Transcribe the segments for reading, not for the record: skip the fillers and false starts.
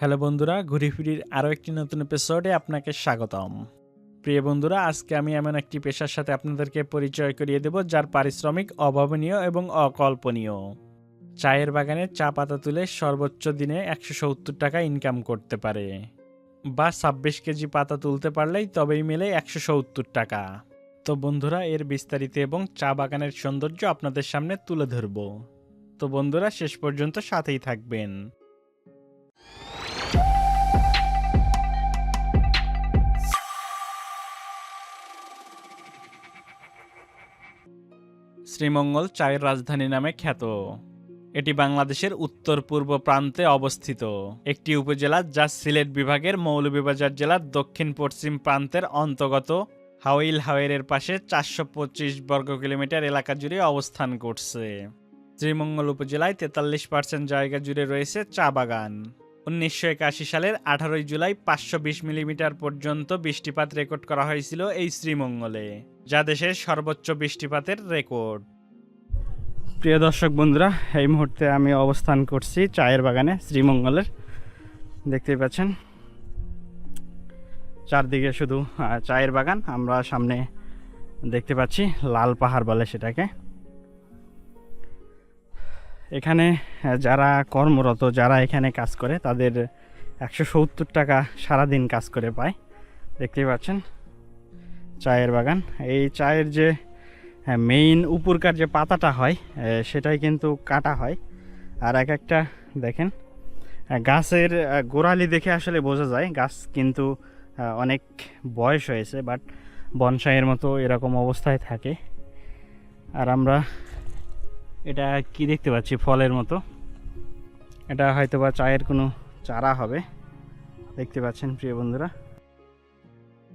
Hello বন্ধুরা, ঘুরি ফিরির আরও একটি নতুন এপিসোডে আপনাকে স্বাগতম। প্রিয় বন্ধুরা, আজকে আমি এমন একটি পেশার সাথে আপনাদেরকে পরিচয় করিয়ে দেব যার পারিশ্রমিক অভাবনীয় এবং অকল্পনীয়। চায়ের বাগানে চা পাতা তুলে সর্বোচ্চ দিনে 170 টাকা ইনকাম করতে পারে, বা 26 কেজি পাতা তুলতে পারলেই তবেই মেলে 170 টাকা। তো বন্ধুরা, এর বিস্তারিত এবং চা বাগানের সৌন্দর্য আপনাদের সামনে তুলে ধরব। তো বন্ধুরা, শেষ পর্যন্ত সাথেই থাকবেন। শ্রীমঙ্গল চায়ের রাজধানী নামে খ্যাত। এটি বাংলাদেশের উত্তর পূর্ব প্রান্তে অবস্থিত একটি উপজেলা, যা সিলেট বিভাগের মৌলভীবাজার জেলার দক্ষিণ পশ্চিম প্রান্তের অন্তর্গত হাওইল হাওরের পাশে 425 বর্গ কিলোমিটার এলাকা জুড়ে অবস্থান করছে। শ্রীমঙ্গল উপজেলায় 43% জায়গা জুড়ে রয়েছে চা বাগান। 1981 সালের 18 জুলাই 520 মিলিমিটার পর্যন্ত বৃষ্টিপাত রেকর্ড করা হয়েছিল এই শ্রীমঙ্গলে, যা দেশের সর্বোচ্চ বৃষ্টিপাতের রেকর্ড। প্রিয় দর্শক বন্ধুরা, এই মুহূর্তে আমি অবস্থান করছি চায়ের বাগানে শ্রীমঙ্গলের। দেখতেই পাচ্ছেন চারদিকে শুধু চায়ের বাগান। আমরা সামনে দেখতে পাচ্ছি লাল পাহাড় বলে সেটাকে। এখানে যারা কর্মরত, যারা এখানে কাজ করে, তাদের 170 টাকা সারাদিন কাজ করে পায়। দেখতেই পাচ্ছেন চায়ের বাগান। এই চায়ের যে মেইন উপরকার যে পাতাটা হয়, সেটাই কিন্তু কাটা হয়। আর এক একটা দেখেন, গাছের গোড়ালি দেখে আসলে বোঝা যায় গাছ কিন্তু অনেক বয়স হয়েছে, বাট বনসাইয়ের মতো এরকম অবস্থায় থাকে। আর আমরা এটা কি দেখতে পাচ্ছি, ফলের মতো। এটা হয়তো বা চায়ের কোনো চারা হবে। দেখতে পাচ্ছেন প্রিয় বন্ধুরা,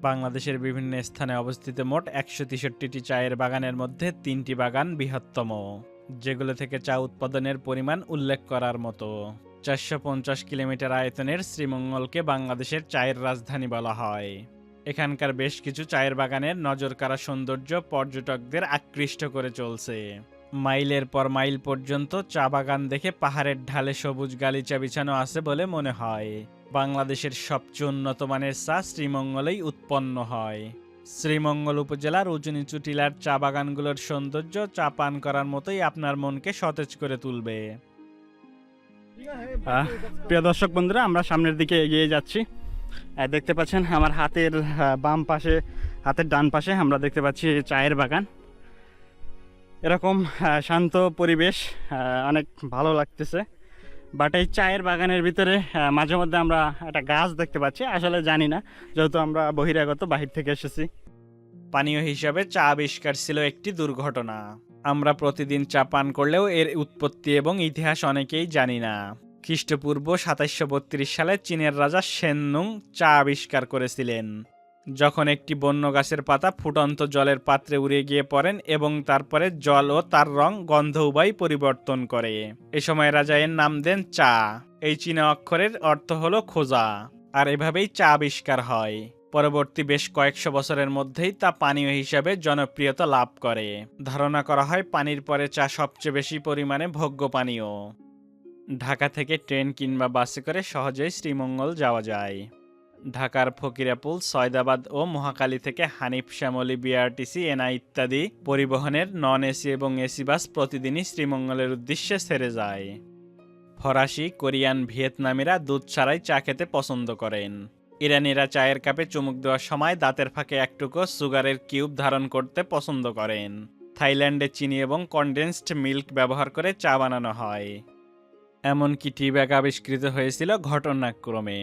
বাংলাদেশের বিভিন্ন স্থানে অবস্থিত মোট 163টি চায়ের বাগানের মধ্যে 3টি বাগান বৃহত্তম, যেগুলো থেকে চা উৎপাদনের পরিমাণ উল্লেখ করার মতো। 450 কিলোমিটার আয়তনের শ্রীমঙ্গলকে বাংলাদেশের চায়ের রাজধানী বলা হয়। এখানকার বেশ কিছু চায়ের বাগানের নজরকাড়া সৌন্দর্য পর্যটকদের আকৃষ্ট করে চলছে। মাইলের পর মাইল পর্যন্ত চা বাগান দেখে পাহাড়ের ঢালে সবুজ গালিচা বিছানো আছে বলে মনে হয়। বাংলাদেশের সবচেয়ে উন্নত মানের চা শ্রীমঙ্গলেই উৎপন্ন হয়। শ্রীমঙ্গল উপজেলার উঁচু নিচু টিলার চা বাগানগুলোর সৌন্দর্য চা পান করার মতোই আপনার মনকে সতেজ করে তুলবে। প্রিয় দর্শক বন্ধুরা, আমরা সামনের দিকে এগিয়ে যাচ্ছি। দেখতে পাচ্ছেন আমার হাতের বাম পাশে, হাতের ডান পাশে আমরা দেখতে পাচ্ছি চায়ের বাগান। এরকম শান্ত পরিবেশ অনেক ভালো লাগতেছে। বাট এই চায়ের বাগানের ভিতরে মাঝে মধ্যে আমরা একটা গাছ দেখতে পাচ্ছি। আসলে জানি না, যেহেতু আমরা বহিরাগত, বাহির থেকে এসেছি। পানীয় হিসাবে চা আবিষ্কার ছিল একটি দুর্ঘটনা। আমরা প্রতিদিন চা পান করলেও এর উৎপত্তি এবং ইতিহাস অনেকেই জানি না। খ্রিস্টপূর্ব 2732 সালে চীনের রাজা শেননুং চা আবিষ্কার করেছিলেন, যখন একটি বন্য গাছের পাতা ফুটন্ত জলের পাত্রে উড়ে গিয়ে পড়েন এবং তারপরে জল ও তার রং, গন্ধ উভয় পরিবর্তন করে। এ সময় রাজা এর নাম দেন চা। এই চীনা অক্ষরের অর্থ হলো খোঁজা, আর এভাবেই চা আবিষ্কার হয়। পরবর্তী বেশ কয়েকশো বছরের মধ্যেই তা পানীয় হিসাবে জনপ্রিয়তা লাভ করে। ধারণা করা হয় পানির পরে চা সবচেয়ে বেশি পরিমাণে ভোগ্য পানীয়। ঢাকা থেকে ট্রেন কিংবা বাসে করে সহজেই শ্রীমঙ্গল যাওয়া যায়। ঢাকার ফকিরাপুল, সয়দাবাদ ও মহাখালী থেকে হানিফ, শ্যামলী, বিআরটিসি, এনআই ইত্যাদি পরিবহনের নন এসি এবং এসি বাস প্রতিদিনই শ্রীমঙ্গলের উদ্দেশ্যে ছেড়ে যায়। ফরাসি, কোরিয়ান, ভিয়েতনামিরা দুধ ছাড়াই চা খেতে পছন্দ করেন। ইরানিরা চায়ের কাপে চুমুক দেওয়ার সময় দাঁতের ফাঁকে একটুকু সুগারের কিউব ধারণ করতে পছন্দ করেন। থাইল্যান্ডে চিনি এবং কনডেন্সড মিল্ক ব্যবহার করে চা বানানো হয়। এমনকি টি ব্যাগ আবিষ্কৃত হয়েছিল ঘটনাক্রমে।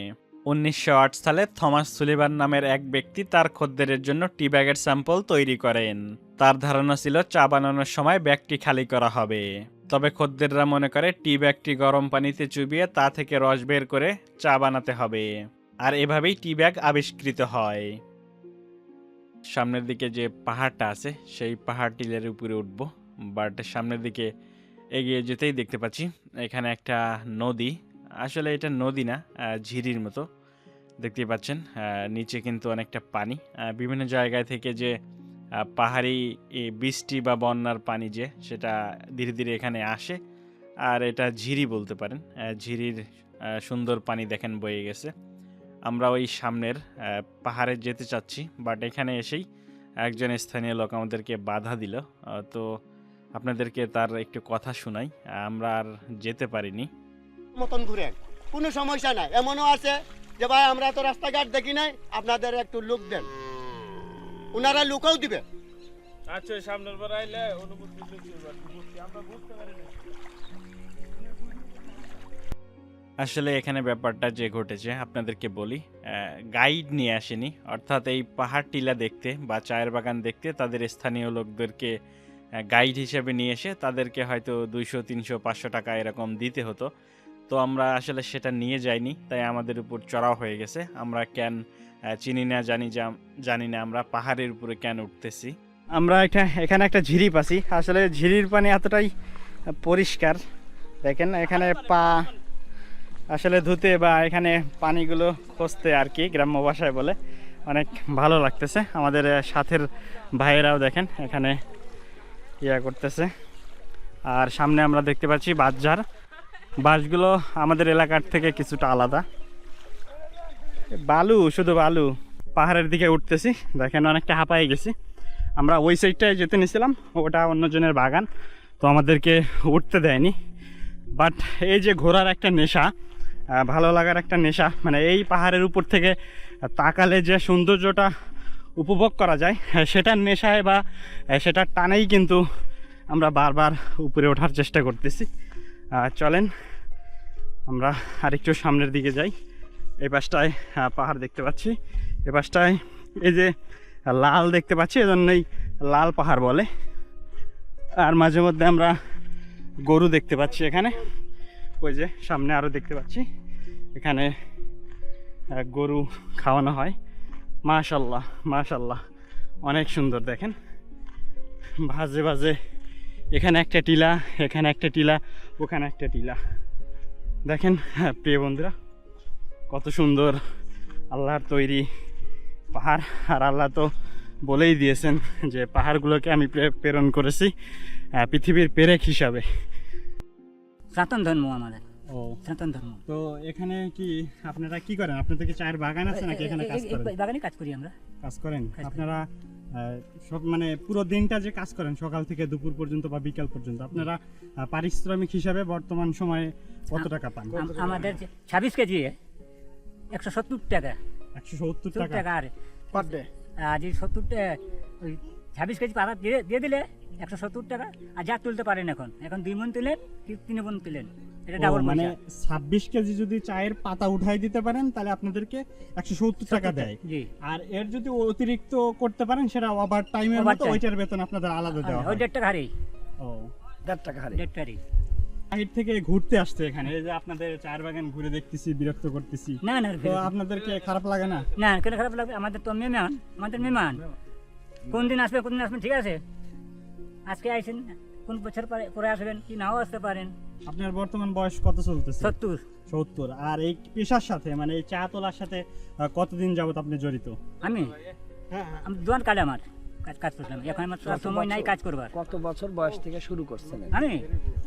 1908 সালে থমাস সুলিভান নামের এক ব্যক্তি তার খদ্দেরের জন্য টি ব্যাগের স্যাম্পল তৈরি করেন। তার ধারণা ছিল চা বানানোর সময় ব্যাগটি খালি করা হবে, তবে খদ্দেররা মনে করে টি ব্যাগটি গরম পানিতে চুবিয়ে তা থেকে রস বের করে চা বানাতে হবে, আর এভাবেই টি ব্যাগ আবিষ্কৃত হয়। সামনের দিকে যে পাহাড়টা আছে, সেই পাহাড় টিলের উপরে উঠব, বাট সামনের দিকে এগিয়ে যেতেই দেখতে পাচ্ছি এখানে একটা নদী। আসলে এটা নদী না, ঝিরির মতো দেখতেই পাচ্ছেন। নিচে কিন্তু অনেকটা পানি। বিভিন্ন জায়গায় থেকে যে পাহাড়ি বৃষ্টি বা বন্যার পানি যে সেটা ধীরে ধীরে এখানে আসে, আর এটা ঝিরি বলতে পারেন। ঝিরির সুন্দর পানি দেখেন বয়ে গেছে। আমরা ওই সামনের পাহাড়ে যেতে চাচ্ছি, বাট এখানে এসেই একজন স্থানীয় লোক আমাদেরকে বাধা দিল। তো আপনাদেরকে তার একটু কথা শোনাই। আমরা আর যেতে পারিনি। মতন ঘুরেন, কোনো সমস্যা নাই। এমনও আছে যে ভাই আমরা তো রাস্তাঘাট দেখি নাই, আপনাদের একটু লুক দেন, ওনারা লুকও দিবে। আচ্ছা সামনের বার আইলে অনুমতি দিতে আমরা বুঝতে পারি না। আসলে এখানে ব্যাপারটা যে ঘটেছে আপনাদেরকে বলি, গাইড নিয়ে আসেনি, অর্থাৎ এই পাহাড় টিলা দেখতে বা চায়ের বাগান দেখতে তাদের স্থানীয় লোকদেরকে গাইড হিসেবে নিয়ে এসে তাদেরকে হয়তো 200, 300, 500 টাকা এরকম দিতে হতো। তো আমরা আসলে সেটা নিয়ে যাইনি, তাই আমাদের উপর চড়াও হয়ে গেছে। আমরা কেন চিনি না, জানি না আমরা পাহাড়ের উপরে কেন উঠতেছি। আমরা এখানে একটা ঝিরি পাচ্ছি। আসলে ঝিরির পানি এতটাই পরিষ্কার, দেখেন এখানে পা আসলে ধুতে বা এখানে পানিগুলো খসতে আর কি গ্রাম্য ভাষায় বলে, অনেক ভালো লাগতেছে। আমাদের সাথের ভাইয়েরাও দেখেন এখানে ইয়া করতেছে। আর সামনে আমরা দেখতে পাচ্ছি বাঁশঝাড়। বাঁশগুলো আমাদের এলাকার থেকে কিছুটা আলাদা। বালু, শুধু বালু। পাহাড়ের দিকে উঠতেছি, দেখেন অনেকটা হাঁপায়ে গেছি। আমরা ওই সাইডটায় যেতে নিয়েছিলাম, ওটা অন্যজনের বাগান, তো আমাদেরকে উঠতে দেয়নি। বাট এই যে ঘোরার একটা নেশা, ভালো লাগার একটা নেশা, মানে এই পাহাড়ের উপর থেকে তাকালে যে সৌন্দর্যটা উপভোগ করা যায়, সেটার নেশায় বা সেটার টানেই কিন্তু আমরা বারবার উপরে ওঠার চেষ্টা করতেছি। চলেন আমরা আরেকটু সামনের দিকে যাই। এই পাশটায় পাহাড় দেখতে পাচ্ছি, এ পাশটায় এই যে লাল দেখতে পাচ্ছি, এজন্যই লাল পাহাড় বলে। আর মাঝে মধ্যে আমরা গরু দেখতে পাচ্ছি এখানে, ওই যে সামনে আরও দেখতে পাচ্ছি, এখানে গরু খাওয়ানো হয়। মাশাল্লাহ মাশাল্লাহ, অনেক সুন্দর। দেখেন ভাজে ভাজে, এখানে একটা টিলা, এখানে একটা টিলা, ওখানে একটা টিলা। দেখেন প্রিয় বন্ধুরা, কত সুন্দর আল্লাহর তৈরি পাহাড়। আর আল্লাহ তো বলেই দিয়েছেন যে পাহাড়গুলোকে আমি প্রেরণ করেছি পৃথিবীর পেরেক হিসাবে। সনাতন ধর্ম আমাদের, ও, সনাতন ধর্ম। তো এখানে কি আপনারা কি করেন? আপনাদের কি চায়ের বাগান আছে নাকি এখানে কাজ করেন? বাগানে কাজ করি আমরা। কাজ করেন কাজ করি। আপনারা সব মানে পুরো দিনটা যে কাজ করেন সকাল থেকে দুপুর পর্যন্ত বা বিকাল পর্যন্ত, আপনারা পারিশ্রমিক হিসাবে বর্তমান সময়ে কত টাকা পান? আমাদের 26 কেজি 170 টাকা, 170 টাকা টাকা। আর পার ডে আর যে 70 ওই 26 কেজি পাতা দিয়ে দিলে 170 টাকা। আর যা তুলতে পারেন, এখন 2 মণ তুলেন কি 3 মণ তুলেন, এটা ডাবল। মানে 26 কেজি যদি চায়ের পাতা উঠাই দিতে পারেন তাহলে আপনাদেরকে 170 টাকা দেয়। জি। আর এর যদি অতিরিক্ত করতে পারেন সেটা ওভার টাইমের মতো, ওইটার বেতন আপনাদের আলাদা দেওয়া ওই হয়। 1.5 টাকা হারি, ও, 1.5 টাকা হারে। 1.5 টাকা। বাহির থেকে ঘুরতে আসছে এখানে, এই যে আপনাদের চায়ের বাগান ঘুরে দেখতেছি, বিরক্ত করতেছি, না না তো আপনাদেরকে খারাপ লাগে না? না, কেন খারাপ লাগবে? আমাদের তো মেহমান, আমাদের মেহমান। কোন দিন আসবে, কোন দিন আসবেন, ঠিক আছে? আজকে আইসেন, কোন বছর পরে আসবেন, কি নাও আসতে পারেন। আপনার বর্তমান বয়স কত চলতেছে? 70। 70। আর এই পেশার সাথে মানে এই চা তোলার সাথে কতদিন যাবত আপনি জড়িত? আমি দোকান কাটে, আমার কাজ করছিলাম। এখন আমার তো আর সময় নাই কাজ করবার। কত বছর বয়স থেকে শুরু করছেন? আমি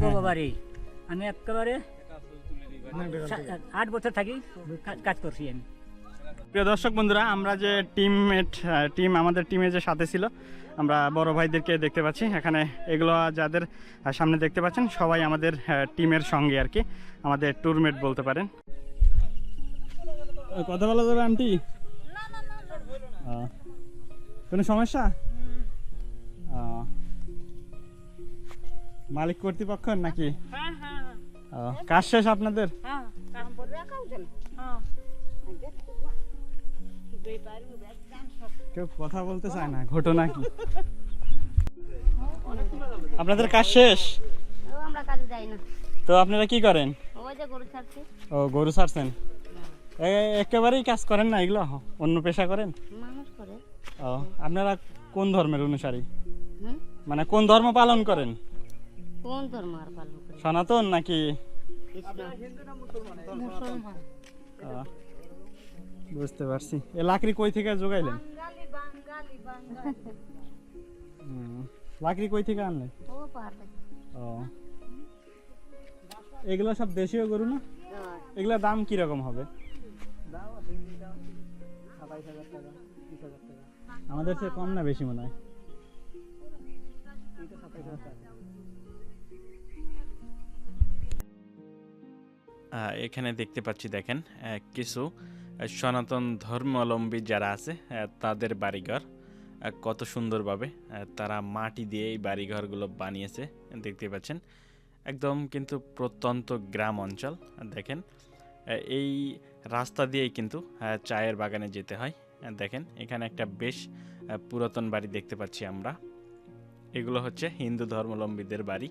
ও বাবা রে, আমি একেবারে 8 বছর থাকি কাজ করছি আমি। প্রিয় দর্শক বন্ধুরা, আমরা যে টিম আমাদের টিমে যে সাথে ছিল, আমরা বড় ভাইদেরকে দেখতে পাচ্ছি এখানে। এগুলো যাদের সামনে দেখতে পাচ্ছেন সবাই আমাদের টিমের সঙ্গে আর কি, আমাদের ট্যুরমেট বলতে পারেন। কথা বলা যাবে আন্টি? কোনো সমস্যা? মালিক কর্তৃপক্ষ নাকি? কাজ শেষ আপনাদের? কেউ কথা বলতে চায় না, ঘটনা কি? আপনাদের কাজ শেষ? আমরা কাজে যাই না, তো আপনারা কি করেন? ওই যে গরু ছাড়ছি। ও, গরু ছাড়ছেন। একেবারেই কাজ করেন না এগুলো, অন্য পেশা করেন? মানুষ করে। ও, আপনারা কোন ধর্মের অনুসারী? হুম? মানে কোন ধর্ম পালন করেন? কোন ধর্ম আর পালন করে? সনাতন নাকি? কৃষ্ণ মুসলমান। ও, বুঝতে পারছি। এ লাকড়ি কই থেকে জোগাইলেন? লাকড়ি কই থেকে আনলেন? ও পাহাড় থেকে। ও, এগুলো সব দেশীয় গরু না? হ্যাঁ। এগুলোর দাম কিরকম হবে? আমাদের চেয়ে কম না বেশি মনে হয়? এখানে দেখতে পাচ্ছি দেখেন কিছু সনাতন ধর্মাবলম্বী যারা আছে তাদের বাড়িঘর কত সুন্দরভাবে তারা মাটি দিয়ে এই বাড়িঘরগুলো বানিয়েছে দেখতে পাচ্ছেন। একদম কিন্তু প্রত্যন্ত গ্রাম অঞ্চল। দেখেন এই রাস্তা দিয়েই কিন্তু চায়ের বাগানে যেতে হয়। দেখেন এখানে একটা বেশ পুরাতন বাড়ি দেখতে পাচ্ছি আমরা। এগুলো হচ্ছে হিন্দু ধর্মাবলম্বীদের বাড়ি।